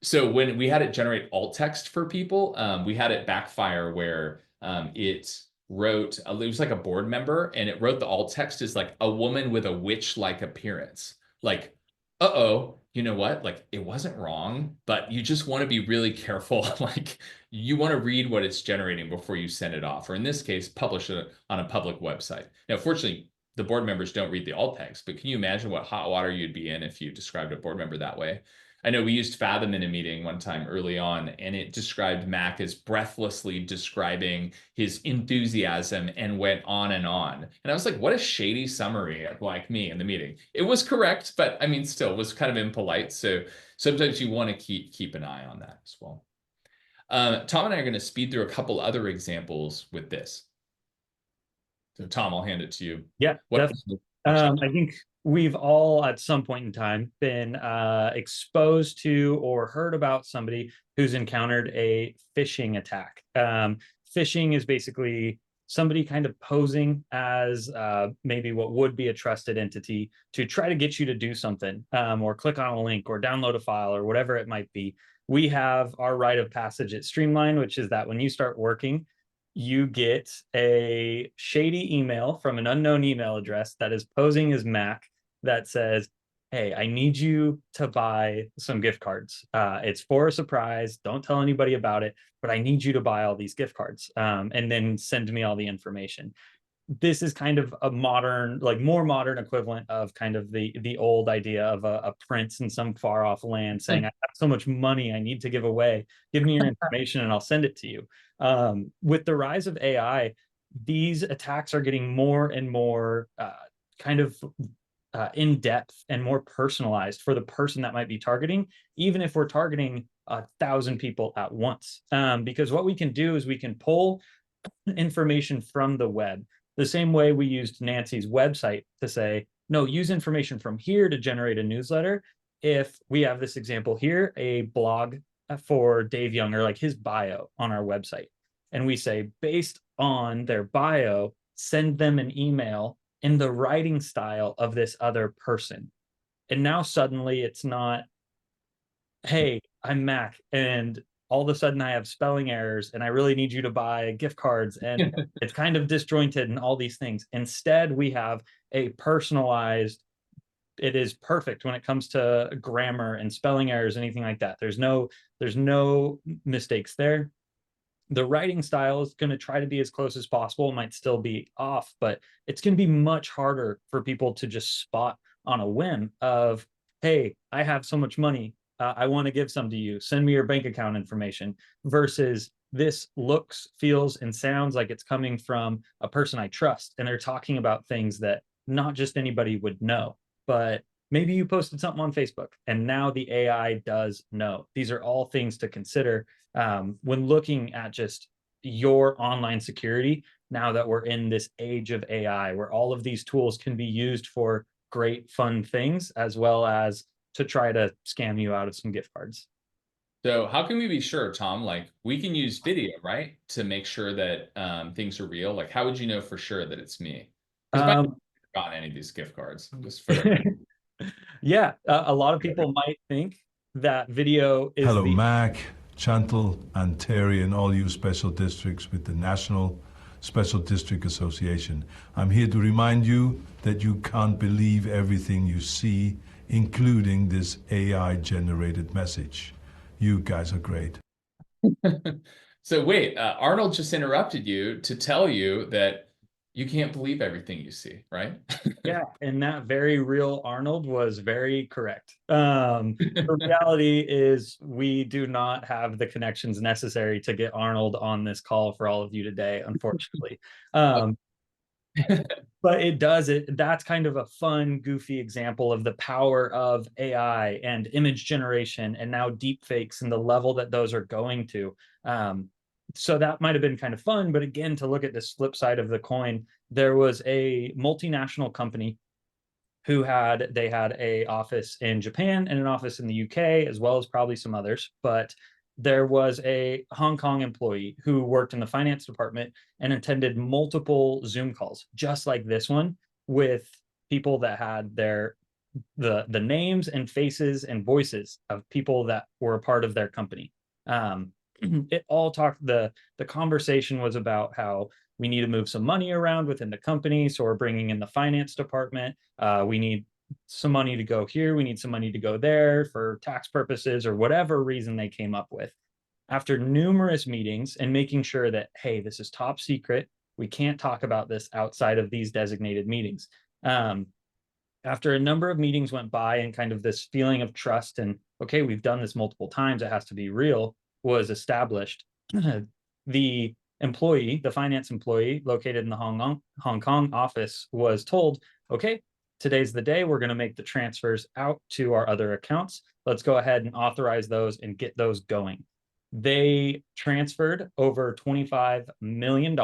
so when we had it generate alt text for people, we had it backfire where it wrote, it was like a board member, and it wrote the alt text as like a woman with a witch-like appearance. Like, uh-oh, you know what? Like, it wasn't wrong, but you just want to be really careful. Like, you want to read what it's generating before you send it off, or in this case, publish it on a public website. Now, fortunately, the board members don't read the alt text, but can you imagine what hot water you'd be in if you described a board member that way? I know we used Fathom in a meeting one time early on, and it described Mac as breathlessly describing his enthusiasm and went on and on. And I was like, what a shady summary of, like, me in the meeting. It was correct, but I mean, still, it was kind of impolite. So sometimes you want to keep an eye on that as well. Tom and I are going to speed through a couple other examples with this. So Tom, I'll hand it to you. Yeah, What definitely. I think we've all at some point in time been exposed to or heard about somebody who's encountered a phishing attack. Phishing is basically somebody kind of posing as maybe what would be a trusted entity to try to get you to do something, or click on a link or download a file or whatever it might be. We have our rite of passage at Streamline, which is that when you start working, you get a shady email from an unknown email address that is posing as Mac that says, hey, I need you to buy some gift cards. It's for a surprise. Don't tell anybody about it, but I need you to buy all these gift cards, and then send me all the information. This is kind of a modern, like more modern equivalent of kind of the old idea of a prince in some far off land saying, I have so much money I need to give away. Give me your information and I'll send it to you. With the rise of AI, these attacks are getting more and more kind of in depth and more personalized for the person that might be targeting, even if we're targeting 1,000 people at once. Because what we can do is we can pull information from the web, the same way we used Nancy's website to say, no, use information from here to generate a newsletter. If we have this example here, a blog for Dave Younger, like his bio on our website, and we say, based on their bio, send them an email in the writing style of this other person. And now suddenly it's not, hey, I'm Mac, and all of a sudden I have spelling errors and I really need you to buy gift cards, and it's kind of disjointed and all these things. Instead, we have a personalized, it is perfect when it comes to grammar and spelling errors, anything like that. There's no mistakes there. The writing style is going to try to be as close as possible. It might still be off, but it's going to be much harder for people to just spot on a whim of, hey, I have so much money. I want to give some to you. Send me your bank account information, versus this looks, feels, and sounds like it's coming from a person I trust. And they're talking about things that not just anybody would know, but maybe you posted something on Facebook and now the AI does know. These are all things to consider when looking at just your online security, now that we're in this age of AI, where all of these tools can be used for great, fun things, as well as to try to scam you out of some gift cards. So how can we be sure, Tom? Like, we can use video, right, to make sure that things are real. Like, how would you know for sure that it's me? Because I haven't gotten any of these gift cards. Just for yeah, a lot of people might think that video is Hello, Mac, Chantal, and Terry, and all you special districts with the National Special District Association. I'm here to remind you that you can't believe everything you see, including this AI-generated message. You guys are great. So wait, Arnold just interrupted you to tell you that you can't believe everything you see, right? Yeah, and that very real Arnold was very correct. The reality is we do not have the connections necessary to get Arnold on this call for all of you today, unfortunately. But that's kind of a fun, goofy example of the power of AI and image generation, and now deep fakes and the level that those are going to. So that might have been kind of fun, but again, to look at this flip side of the coin, there was a multinational company who had a office in Japan and an office in the UK, as well as probably some others. But there was a Hong Kong employee who worked in the finance department and attended multiple Zoom calls, just like this one, with people that had the names and faces and voices of people that were a part of their company. It all talked, the conversation was about how we need to move some money around within the company, so we're bringing in the finance department. We need some money to go here, we need some money to go there for tax purposes, or whatever reason they came up with. After numerous meetings and making sure that, hey, this is top secret, we can't talk about this outside of these designated meetings. After a number of meetings went by and kind of this feeling of trust and, okay, we've done this multiple times, it has to be real, was established. The employee, the finance employee located in the Hong Kong office, was told, okay, today's the day, we're going to make the transfers out to our other accounts. Let's go ahead and authorize those and get those going. They transferred over $25 million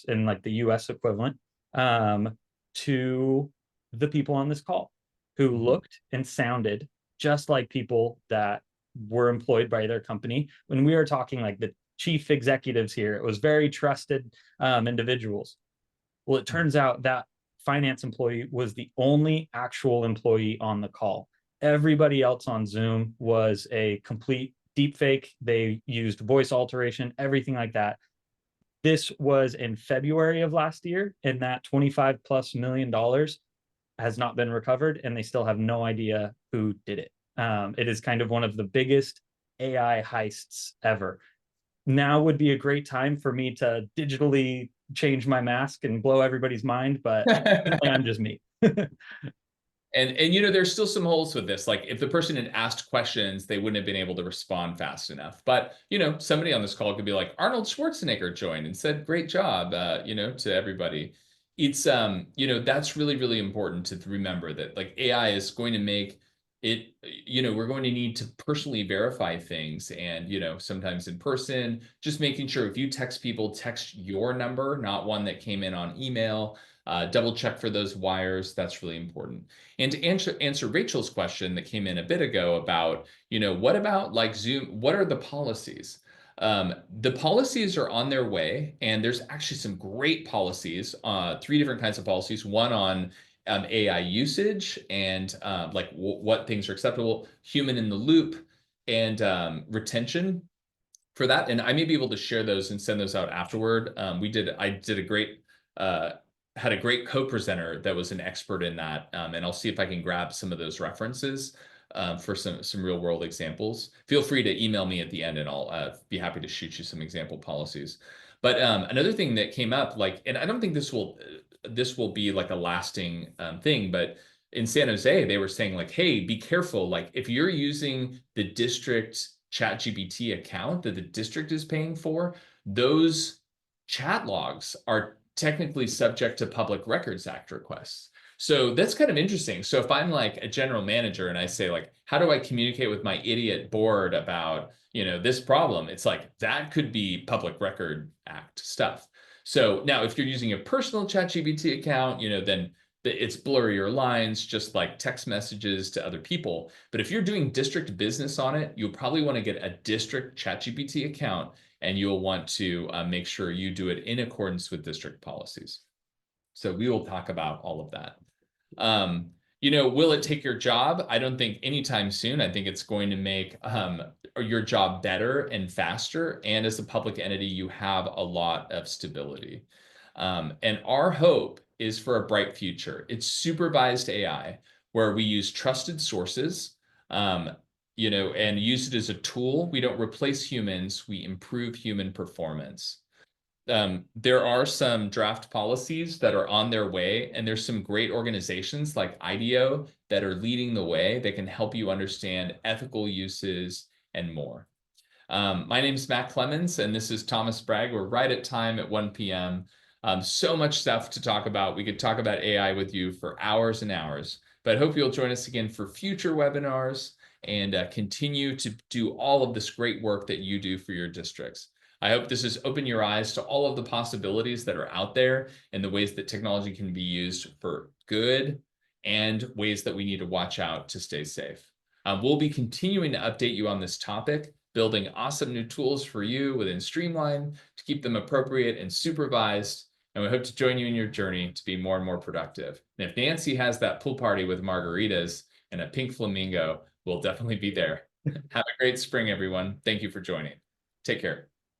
in like the US equivalent to the people on this call who looked and sounded just like people that were employed by their company. When we were talking like the chief executives here, it was very trusted individuals. Well, it turns out that finance employee was the only actual employee on the call. Everybody else on Zoom was a complete deep fake. They used voice alteration, everything like that. This was in February of last year, and that $25+ million has not been recovered, and they still have no idea who did it. It is kind of one of the biggest AI heists ever. Now would be a great time for me to digitally change my mask and blow everybody's mind, but I'm just me. And you know, there's still some holes with this. Like if the person had asked questions, they wouldn't have been able to respond fast enough. But you know, somebody on this call could be like, Arnold Schwarzenegger joined and said, "Great job," you know, to everybody. It's you know, that's really, really important to remember that like AI is going to make it, you know, we're going to need to personally verify things, and you know, sometimes in person, just making sure if you text people, text your number, not one that came in on email. Double check for those wires. That's really important. And to answer Rachel's question that came in a bit ago about, you know, what about like Zoom? What are the policies? The policies are on their way, and there's actually some great policies, 3 different kinds of policies, one on AI usage and like what things are acceptable, human in the loop, and retention for that. And I may be able to share those and send those out afterward. I did a great, had a great co-presenter that was an expert in that. And I'll see if I can grab some of those references for some real world examples. Feel free to email me at the end and I'll be happy to shoot you some example policies. But another thing that came up, like, and I don't think this will be like a lasting thing, but in San Jose, they were saying like, hey, be careful. Like if you're using the district ChatGPT account that the district is paying for, those chat logs are technically subject to Public Records Act requests. So that's kind of interesting. So if I'm like a general manager and I say like, how do I communicate with my idiot board about, you know, this problem? It's like, that could be Public Record Act stuff. So now if you're using a personal ChatGPT account, you know, then it's blurrier lines, just like text messages to other people. But if you're doing district business on it, you'll probably want to get a district ChatGPT account, and you'll want to make sure you do it in accordance with district policies. So we will talk about all of that. You know, will it take your job? I don't think anytime soon. I think it's going to make your job better and faster. And as a public entity, you have a lot of stability. And our hope is for a bright future. It's supervised AI, where we use trusted sources, you know, and use it as a tool. We don't replace humans, we improve human performance. There are some draft policies that are on their way, and there's some great organizations like IDEO that are leading the way that can help you understand ethical uses and more. My name is Matt Clemens, and this is Thomas Bragg. We're right at time at 1 p.m. So much stuff to talk about. We could talk about AI with you for hours and hours, but I hope you'll join us again for future webinars and continue to do all of this great work that you do for your districts. I hope this has opened your eyes to all of the possibilities that are out there and the ways that technology can be used for good and ways that we need to watch out to stay safe. We'll be continuing to update you on this topic, building awesome new tools for you within Streamline to keep them appropriate and supervised. And we hope to join you in your journey to be more and more productive. And if Nancy has that pool party with margaritas and a pink flamingo, we'll definitely be there. Have a great spring, everyone. Thank you for joining. Take care.